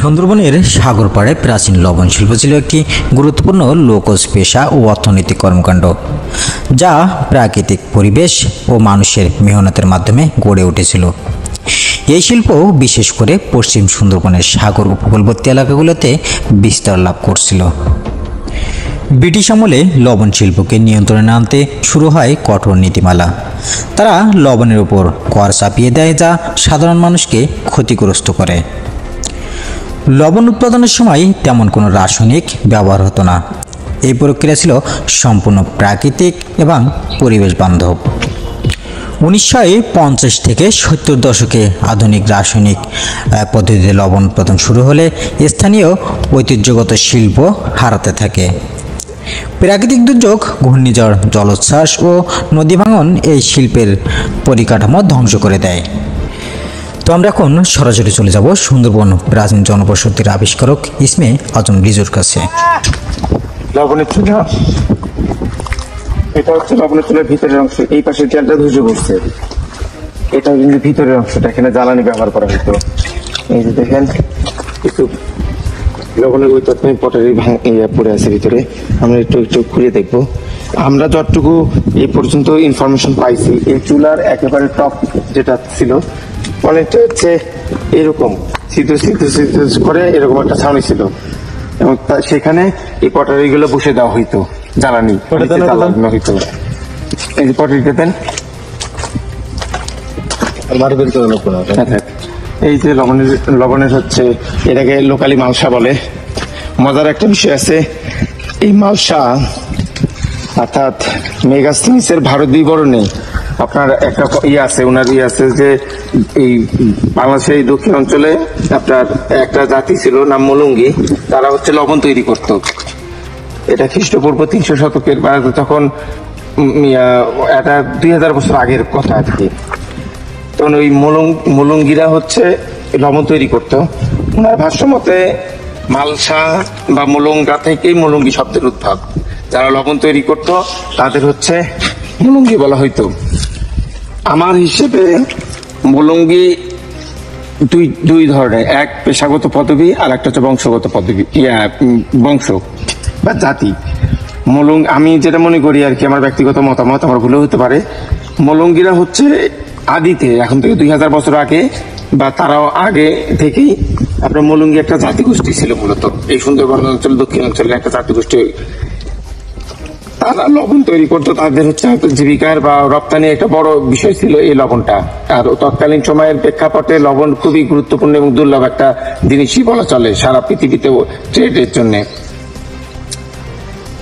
সুন্দরবনের সাগর পাড়ে প্রাচীন লবণ শিল্প ছিল একটি গুরুত্বপূর্ণ লোকজ পেশা ও অর্থনৈতিক কর্মকাণ্ড, যা প্রাকৃতিক পরিবেশ ও মানুষের মেহনতের মাধ্যমে গড়ে উঠেছিল। এই শিল্প বিশেষ করে পশ্চিম সুন্দরবনের সাগর উপকূলবর্তী এলাকাগুলোতে বিস্তার লাভ করছিল। ব্রিটিশ আমলে লবণ শিল্পকে নিয়ন্ত্রণে আনতে শুরু হয় কঠোর নীতিমালা। তারা লবণের উপর কর চাপিয়ে দেয়, যা সাধারণ মানুষকে ক্ষতিগ্রস্ত করে। লবণ উৎপাদনের সময় তেমন কোনো রাসায়নিক ব্যবহার হতো না। এই প্রক্রিয়া ছিল সম্পূর্ণ প্রাকৃতিক এবং পরিবেশ বান্ধব। 1950 থেকে 70 দশকে আধুনিক রাসায়নিক পদ্ধতিতে লবণ উৎপাদন শুরু হলে স্থানীয় ঐতিহ্যগত শিল্প হারাতে থাকে। প্রাকৃতিক দুর্যোগ, ঘূর্ণিঝড়, জলোচ্ছ্বাস ও নদী ভাঙন এই শিল্পের পরিকাঠামো ধ্বংস করে দেয়। তো আমরা এখন সরাসরি চলে যাব সুন্দরবন প্রাচীন জনবসতির আবিষ্কারক ইসমে আজম রিজুর কাছে। লবণের চুলা, এটা হচ্ছে লবণের চুলার ভিতরের অংশ। এই পাশে তেলটা ধসে পড়ছে, এটা কিন্তু ভিতরের অংশটা, এখানে জ্বালানি ব্যবহার করা হতো। এই যে দেখেন একটু লবণের ওই তত্ত্ব পটারি পড়ে আছে ভিতরে, আমরা একটু একটু ঘুরে দেখবো। আমরা যতটুকু এই পর্যন্ত ইনফরমেশন পাইছি, এই চুলার একেবারে টপ যেটা ছিল অনেকটা হচ্ছে এরকম সিদ্ধ করে এরকম একটা ছাউনি ছিল, এবং সেখানে এই পটারি গুলো বসে দেওয়া হইতো, জ্বালানি হইতো। এই যে পটারিটা দেন, এই যে লবণের হচ্ছে এটাকে লোকালি মালসা বলে। মজার একটা বিষয় আছে, এই মালসা অর্থাৎ মেগাস্টিনিসের ভারত বিবরণে আপনার একটা আছে, ওনার আছে যে এই বাংলাদেশের দক্ষিণ অঞ্চলে আপনার একটা জাতি ছিল নাম মলঙ্গি, তারা হচ্ছে লবণ তৈরি করত। এটা খ্রিস্টপূর্ব 300 শতকের, তখন এটা 2000 বছর আগের কথা আর কি। তখন ওই মলঙ্গিরা হচ্ছে লবণ তৈরি করত। ওনার ভাষ্য মতে মালসা বা মলঙ্গা থেকেই মলঙ্গি শব্দের উদ্ভব। যারা লবণ তৈরি করত তাদের হচ্ছে মলঙ্গি বলা হইতো। আমার হিসেবে মলঙ্গি দুই ধরনের, এক পেশাগত পদবী আর একটা হচ্ছে বংশগত পদবী, বংশ বা জাতি। আমি যেটা মনে করি আর কি, আমার ব্যক্তিগত মতামত, আমার ভুলও হতে পারে, মলঙ্গিরা হচ্ছে আদিতে, এখন থেকে 2000 বছর আগে বা তারাও আগে থেকেই আপনার মলঙ্গি একটা জাতিগোষ্ঠী ছিল। মূলত এই সুন্দরবন অঞ্চল, দক্ষিণ অঞ্চলের একটা জাতিগোষ্ঠী, তারা লবণ তৈরি করতো। তাদের হচ্ছে জীবিকার বা রপ্তানি একটা বড় বিষয় ছিল এই লবণটা। আর তৎকালীন সময়ের প্রেক্ষাপটে লবণ খুবই গুরুত্বপূর্ণ এবং দুর্লভ একটা জিনিসই বলা চলে সারা পৃথিবীতে ট্রেডের জন্য।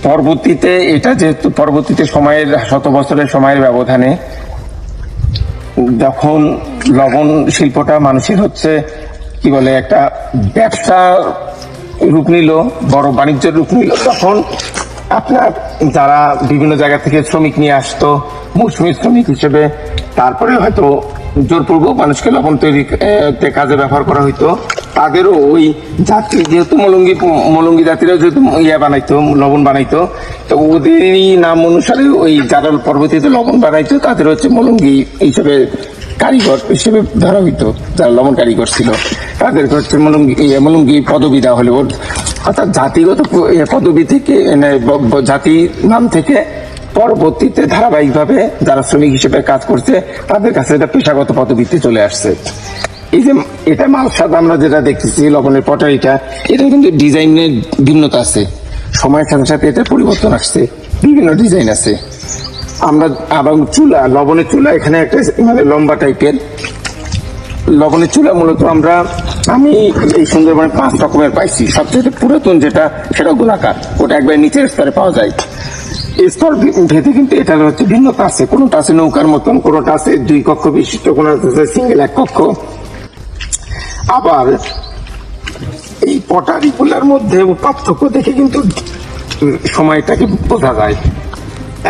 পরবর্তীতে এটা যেহেতু পরবর্তীতে সময়ের শত বছরের সময়ের ব্যবধানে যখন লবণ শিল্পটা মানুষের হচ্ছে কি বলে একটা ব্যবসা রূপ নিল, বড় বাণিজ্যের রূপ নিল, তখন আপনার যারা বিভিন্ন জায়গা থেকে শ্রমিক নিয়ে আসতো মৌসুমী শ্রমিক হিসেবে, তারপরে হয়তো জোরপূর্বক মানুষকে লবণ তৈরি কাজে ব্যবহার করা হইতো। তাদেরও ওই জাতি যেহেতু মলঙ্গি জাতিরাও যেহেতু বানাইতো, লবণ বানাইতো, তো ওদেরই নাম অনুসারে ওই যারা পরবর্তীতে লবণ বানাইতো তাদের হচ্ছে মলঙ্গি হিসেবে কারিগর হিসেবে ধরা হইতো। যারা লবণ কারিগর ছিল তাদেরকে হচ্ছে মলঙ্গি পদবি দেওয়া হলো। অর্থাৎ জাতিগত পদবি থেকে, জাতি নাম থেকে পরবর্তীতে ধারাবাহিকভাবে যারা শ্রমিক হিসেবে কাজ করছে তাদের কাছে এটা পেশাগত পদবিতে চলে আসছে। এই যে এটা মালসাদ আমরা যেটা দেখতেছি লবণের পটারিটা, এটা কিন্তু ডিজাইনের ভিন্নতা আছে, সময়ের সাথে সাথে এটা পরিবর্তন আসছে, বিভিন্ন ডিজাইন আছে। আমরা আবার চুলা, লবণের চুলা, এখানে একটা মানে লম্বা টাইপের লবণের চুলা মূলত আমি এই সুন্দরবনে 5 রকমের পাইছি। সবচেয়ে পুরাতন যেটা সেটা গোলাকার, ওটা একবার নিচের স্তরে পাওয়া যায়। স্তর ভেদে কিন্তু এটার হচ্ছে ভিন্নতা আছে, কোনোটা আছে নৌকার মতন, কোনোটা আছে 2 কক্ষ বিশিষ্ট, কোনোটা আছে সিঙ্গেল 1 কক্ষ। আবার এই পটারি গুলার মধ্যে পার্থক্য দেখে কিন্তু সময়টাকে বোঝা যায়।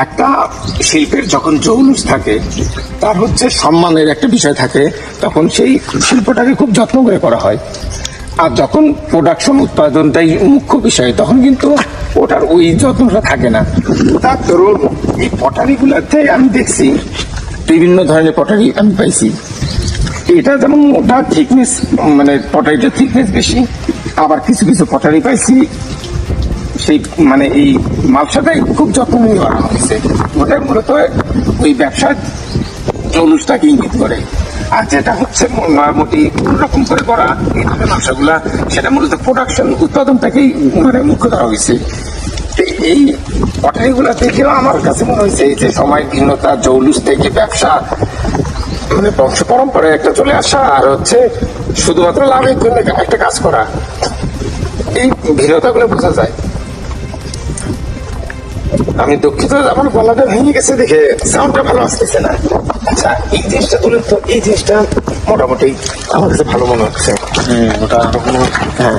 একটা শিল্পের যখন জৌলুস থাকে, তার হচ্ছে সম্মানের একটা বিষয় থাকে, তখন সেই শিল্পটাকে খুব যত্ন করে করা হয়। আর যখন প্রোডাকশন, উৎপাদনটাই মুখ্য বিষয়, তখন কিন্তু ওটার ওই যত্নটা থাকে না। তার ধরুন এই পটারি গুলাতে আমি দেখছি বিভিন্ন ধরনের পটারি আমি পাইছি। এটা যেমন মোটা থিকনেস, মানে পটারিটা থিকনেস বেশি, আবার কিছু কিছু পটারি পাইছি সেই মানে এই মালসাটাই খুব যত্ন নিয়ে বানানো হয়েছে। ওটা মূলত ওই ব্যবসার জৌলুসটাকে ইঙ্গিত করে। আর যেটা হচ্ছে মোটামুটি রকম করে করা এই ধরনের মালসাগুলা, সেটা মূলত প্রোডাকশন উৎপাদনটাকেই মানে মুখ্য ধরা হয়েছে। এই পটারিগুলা দেখেও আমার কাছে মনে হয়েছে এই যে সময় ভিন্নতা, জৌলুস থেকে ব্যবসা, মানে বংশ পরম্পরায় একটা চলে আসা, আর হচ্ছে শুধুমাত্র লাভের জন্য একটা কাজ করা, এই ভিন্নতাগুলো বোঝা যায়। আমি দুঃখিত, আমার গলাটা ভেঙে গেছে দেখে সাউন্ডটা ভালো আসতেছে না। আচ্ছা, এই জিনিসটা তুলে তো, এই জিনিসটা মোটামুটি আমার কাছে ভালো মনে হচ্ছে। হ্যাঁ,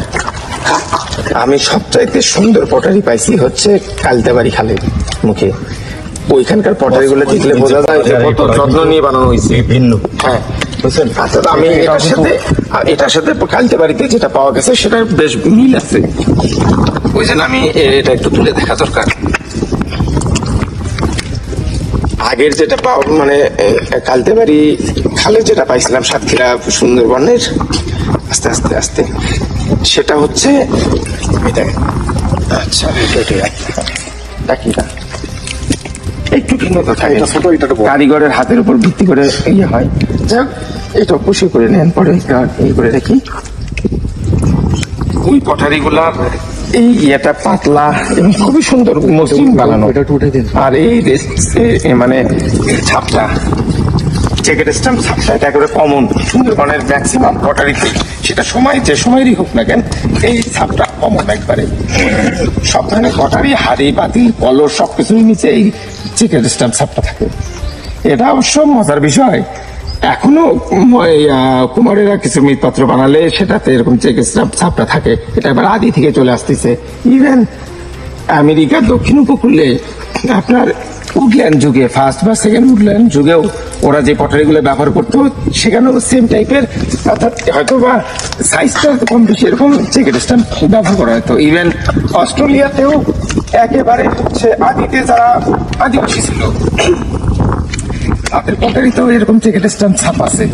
আমি সবচাইতে সুন্দর পটারি পাইছি হচ্ছে কালতাবাড়ি খালের মুখে। ওইখানকার পটারি গুলো দেখলে বোঝা যায় যে কত যত্ন নিয়ে বানানো হয়েছে, ভিন্ন। হ্যাঁ, বুঝছেন। আচ্ছা, আমি এটার সাথে কালতাবাড়িতে যেটা পাওয়া গেছে সেটার বেশ মিল আছে। ওই জন্য আমি এটা একটু তুলে দেখা দরকার। আগের যেটা মানে কালতাবাড়ি খালে যেটা পাইছিলাম সাতক্ষীরা সুন্দরবনের, আস্তে আস্তে আস্তে, সেটা হচ্ছে এটা। আচ্ছা, একটু ভিন্নতা থাকে, কারিগরের হাতের উপর ভিত্তি করে ইয়ে হয়। যাক, এটা অবশ্যই করে নেন, পরে এই করে রাখি। ওই পটারিগুলা এই ইয়েটা পাতলা এবং খুবই সুন্দর মসৃণ বানানো। আর এই মানে ছাপটা, চেকের স্ট্যাম্প ছাপটা, এটা একেবারে কমন সুন্দরবনের ম্যাক্সিমাম পটারিতে, সেটা সময় যে সময়েরই হোক না কেন, এই ছাপটা কমন একবারে। সব ধরনের পটারি, হাড়ি, পাতিল, কলস সবকিছুর নিচে এই চেকের স্ট্যাম্প ছাপটা থাকে। এটা অবশ্য মজার বিষয়, এখনো কুমারেরা কিছু মৃৎপাত্র বানালে সেটাতে এরকম চেকের স্ট্যাম্প ছাপটা থাকে। এটা এবার আদি থেকে চলে আসতেছে। ইভেন আমেরিকার দক্ষিণ উপকূলে আপনার উডল্যান্ড যুগে, ফার্স্ট বা সেকেন্ড উডল্যান্ড যুগেও ওরা যে পটারিগুলো ব্যবহার করতো, সেখানেও সেম টাইপের, অর্থাৎ হয়তো বা সাইজটা কম বেশি এরকম চেকের স্ট্যাম্প ব্যবহার করা হতো। ইভেন অস্ট্রেলিয়াতেও একেবারে হচ্ছে আদিতে যারা আদিবাসী ছিল, তাদের পটারিতেও এরকম চেকের স্ট্যাম্প ছাপ আছে।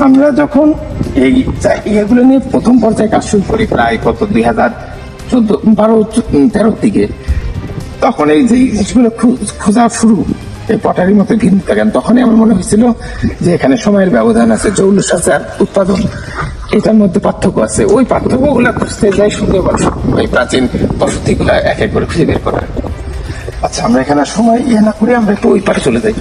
আমরা যখন এই এগুলো নিয়ে প্রথম পর্যায়ে কাজ শুরু করি প্রায় কত 2012-13 দিকে, তখন এই যে জিনিসগুলো খোঁজা শুরু, এই পটারির মতো ভিন্ন থাকেন, তখনই আমার মনে হয়েছিল যে এখানে সময়ের ব্যবধান আছে, জৌলুস আছে, আর উৎপাদন এটার মধ্যে পার্থক্য আছে। ওই পার্থক্য গুলা খুঁজতে যাই সুন্দরবন, ওই প্রাচীন বসতি গুলা এক এক করে খুঁজে বের করা। আচ্ছা, আমরা এখানে সময় ইয়ে না করে আমরা একটু ওই পারে চলে যাই।